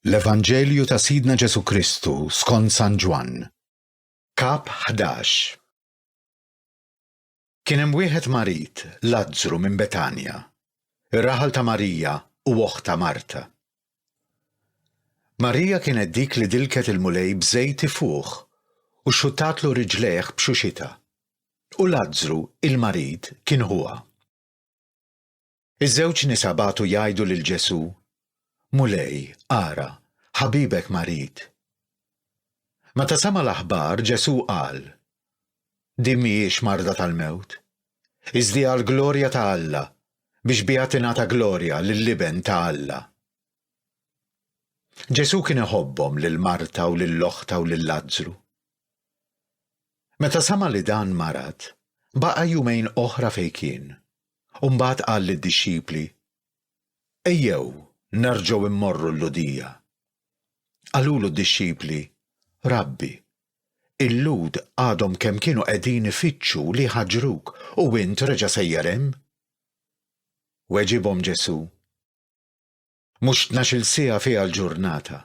L-Evanġelju ta' Sidna Ġesu Kristu skont San Ġwan. Kap 11. Kien hemm wieħed marit, Lazzru minn Betanja, ir-raħal ta' Marija u oħta Marta. Marija kienet dik li dilket il-mulej b'żejt fuq u xuttatlu riġlejh b'xuxita. U Lazzru, il-marit, kien huwa. Iż-żewġ nisa bagħtu jgħidu lil Ġesu: Mulej, ara, ħabibek marit. Meta sema l-aħbar Ġesu qal: Din mhijiex marda tal-mewt, iżda għall-glorja ta' Alla, biex biha tingħata glorja lill-liben ta' Alla. Ġesu kien iħobbhom lil Marta u lill-oħta u lil Lazzru. Meta sema li dan marad, baqa' jumejn oħra fejn kien, u mbagħad qal lid-dixxipli: Ejjew nerġgħu immorru l-ludija. Qalulu d-dixxipli: Rabbi, il-lud għadhom kemm kienu qegħdin ifittxu li ħaġruk u int reġa' sejjer hemm? Weġibhom Ġesu: Mhux 12 siegħa fiha l-ġurnata.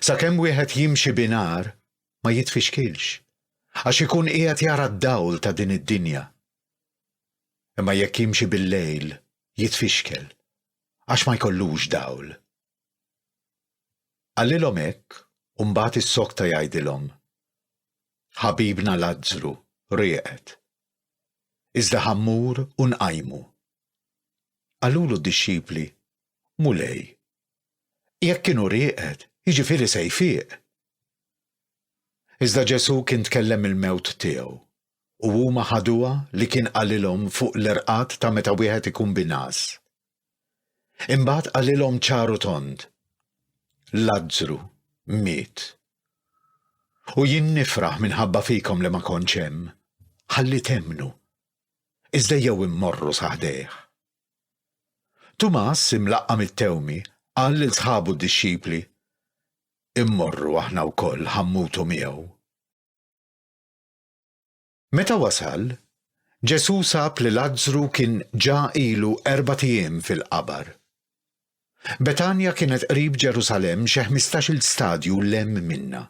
Sakemm wieħed jimxi binar ma jitfixkilx, għax ikun qiegħed jara d-dawl ta' din id-dinja. Imma jekk jimxi bil-lejl jitfixkel, għax ma jkollux dawl. Għallilhom hekk u mbagħad is-sokta jgħidilhom: Ħabibna Lazzru rieqed, iżda ħammur u nqajmu. Qalulu d-dixxipli: Mulej, jekk kienu rieqed, jiġifieri se jfieq. Iżda Ġesu kien tkellem il-mewt tiegħu u huma ħaduha li kien qalilhom fuq l-irqad ta' meta wieħed ikun binas. Imbagħad qalilhom ċaru tond: Lazzru miet. U jien nifraħ minħabba fikom li ma kontx hemm, ħalli temnu, iżda jew immorru saħdejh. Tumas, imlaqqa mit-tewmi, qal lil sħabu d-dixxipli: Immorru aħna wkoll ħammutu miegħu. Meta wasal, Ġesu sab li Lazzru kien ġa ilu 4 ijiem fil-qabar. Betanja kienet qrib Ġerusalemm xi 15-il stadju lemm minnha.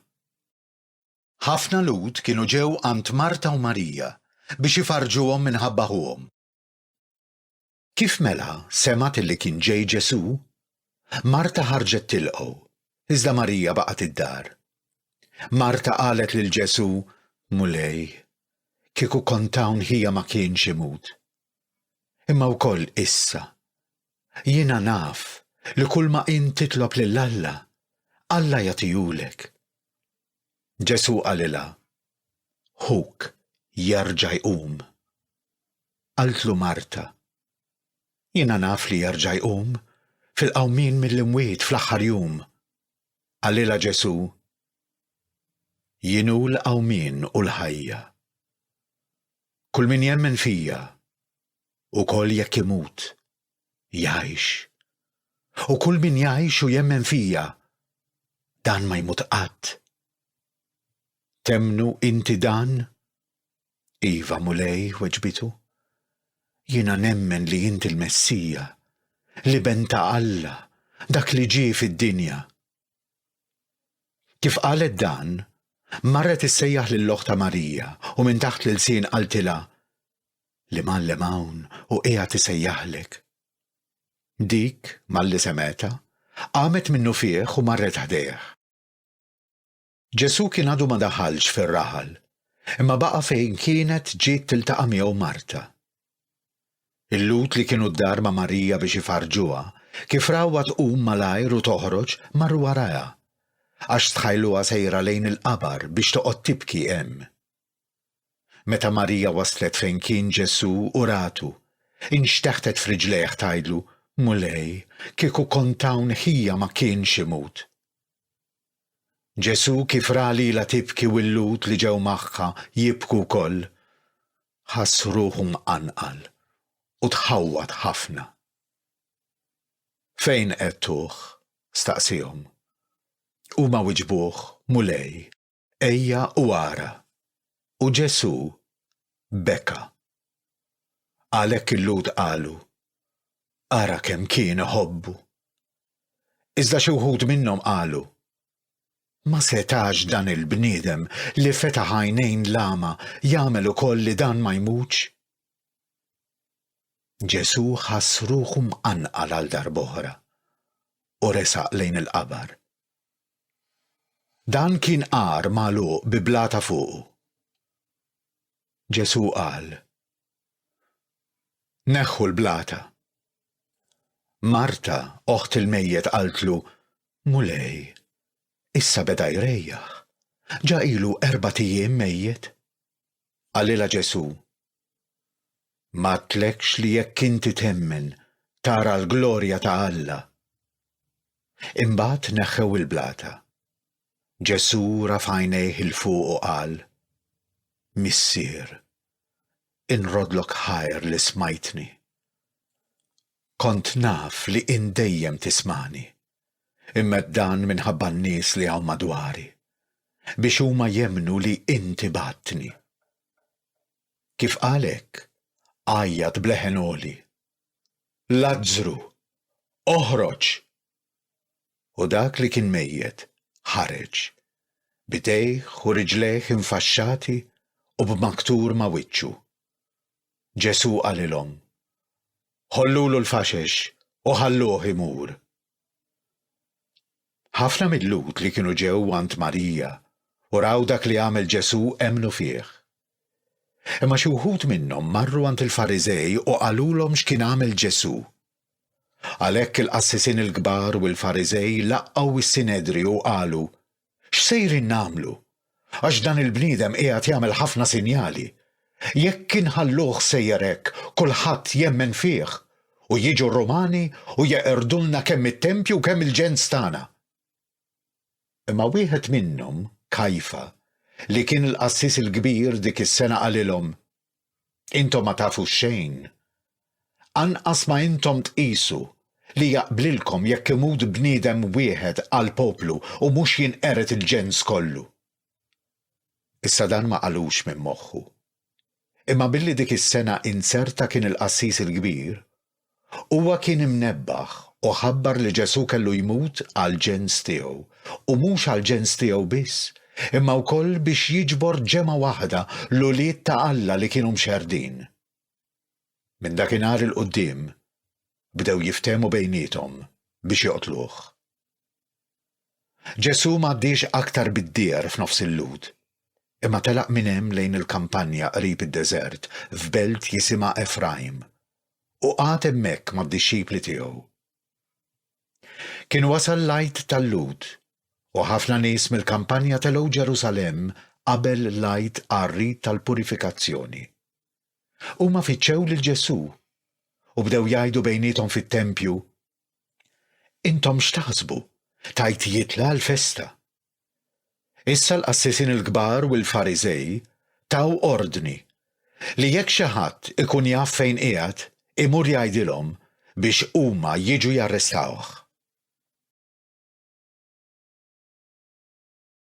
Ħafna lud kienu ġew għand Marta u Marija biex ifarġuhom minħabba ħuhom. Kif mela semat illi kien ġej Ġesu, Marta ħarġet tilqgħu, iżda Marija baqgħet id-dar. Marta qalet lil Ġesu: Mulej, kieku kont hawn ħija ma kienx imut. Imma wkoll issa, jiena naf li kull ma int titlob lil Alla, Alla jagħtihulek. Ġesu qalilha: Ħuk jerġa' jqum. Qaltlu Marta: Jiena naf li jerġa' jqum fil-qawmien mill-imwiet fl-aħħar jum. Qalilha Ġesu: Jien hu l-qawmien u l-ħajja. Kull min jemmen fija, ukoll jekk imut, jgħix. U kull min jgħix u jemmen fija, dan ma jmut qatt. Temnu inti dan? Iva mulej, weġbitu. Jiena nemmen li inti l-Messija, li benta Alla, dak li ġie fid-dinja. Kif qalet dan, marret issejjaħ lill-oħta Marija u minn taħt l-sin qaltilha: Li mallem hawn u qiegħed isejjaħlek. Dik malli semeta qamet minnu fih u marret ħdejh. Ġesu kien għadu ma daħalx fir-raħal, imma baqa' fejn kienet ġiet tiltaqa' miegħu Marta. Il-lut li kienu d-dar ma' Marija biex ifarġuha, kif rawha tqum malajr u toħroġ marru warajha, għax tħajluha sejra lejn il-qabar biex toqgħod tibki hemm. Meta Marija waslet fejn kien Ġesu u ratu, inxteħtet f'riġlejh tgħidlu: Mulej, kieku kont hawn ħija ma kienx imut. Ġesu kif ra lilha tibki u l-lut li ġew magħha jibku wkoll, ħass ruħu mqanqal u tħawwad ħafna. Fejn qedtuh? Staqsihom. Huma wiġbuh: Mulej, ejja u ara. U Ġesu beka. Għalhekk il-lud qalu: Ara kemm kien iħobbu. Iżda xi wħud minnhom qalu: Ma setax dan il-bniedem li fetaħ għajnejn lama jagħmel ukoll li dan ma jmutx? Ġesù ħass ruħu mqanqal għal darb'oħra u resaq lejn il-qabar. Dan kien qar magħluq bi blata fuqu. Ġesù qal: Neħħu l-blata. Marta, oħt il-mejjed qaltlu: Mulej, issa beda jrejjaħ, ġa ilu 4 ijiem mejjed. Għalilha Ġesù: Ma tlekx li jekk inti temmen tara l-glorja ta' Alla. Imbagħad neħħew il-blata. Ġesù rafa' għajnejh il fuq u qal: Missier, inrodlok ħajr li smajtni. Kont naf li dejjem tismani, imma dan minħabba n-nies li hawn madwari, biex huma jemmnu li inti battni. Kif qalek, għajjat bleħen għoli: Lazzru, oħroġ! U dak li kien mejjed ħareġ, bidejh u riġlejh infaxxati u b'maktur ma' wiċċu. Ġesù qalilhom: Ħollulu l-faxex u ħalluh imur. Ħafna mill-lut li kienu ġew għand Marija u raw dak li għamel Ġesù emmnu fih. Imma xi wħud minnhom marru għand il-Fariżej u qalulhom x'kien għamel Ġesù. Għalhekk il-qassisin il-kbar u l-Fariżej laqgħu is-Sinedri u qalu: X'sejrin nagħmlu? Għax dan il-bniedem qiegħed jagħmel ħafna sinjali. Jekk inħalluh sejjer hekk, kulħadd jemmen fih u jiġu r-Rumani u jeqerdulna kemm it-tempju u kemm il-ġens tagħna. Imma wieħed minnhom, Kajfa, li kien il-qassis il-kbir dik is-sena qalilhom: Intom ma tafux xejn. Anqas ma intom tqisu li jaqblilkom jekk imut bniedem wieħed għal poplu u mhux jinqeret il-ġens kollu. Issa dan ma qalux minn moħħu. Imma billi dik is-sena inserta kien il-qassis il-kbir, huwa kien imnebbaħ u ħabbar li Ġesù kellu jmut għal ġens tiegħu u mhux għal ġens tiegħu biss, imma wkoll biex jiġbor ġemgħa waħda l-ulied ta' Alla li kienu mxerdin. Minn dakinhar il-qudiem bdew jiftehmu bejniethom biex joqtluh. Ġesù m'għaddiex aktar bid-dier f'nofs il-lud, imma telaq minn hemm lejn il-kampanja qrib id-deżert f'belt jisimha Efraim u qagħad hemmhekk mad-dixxipli tiegħu. Kien wasal l-għid tal-lud u ħafna nies mill-kampanja telgħu Ġerusalemm qabel l-għid għar-rid tal-purifikazzjoni. Huma fiċċew lil Ġesù u bdew jgħidu bejniethom fit-tempju: Intom x'taħsbu? Tajt jitla l-festa. Issa l-qassisin il-kbar u l-Fariżej taw ordni li jekk xi ħadd ikun jaf fejn qiegħed imur jgħidilhom biex huma jiġu jarrestawh.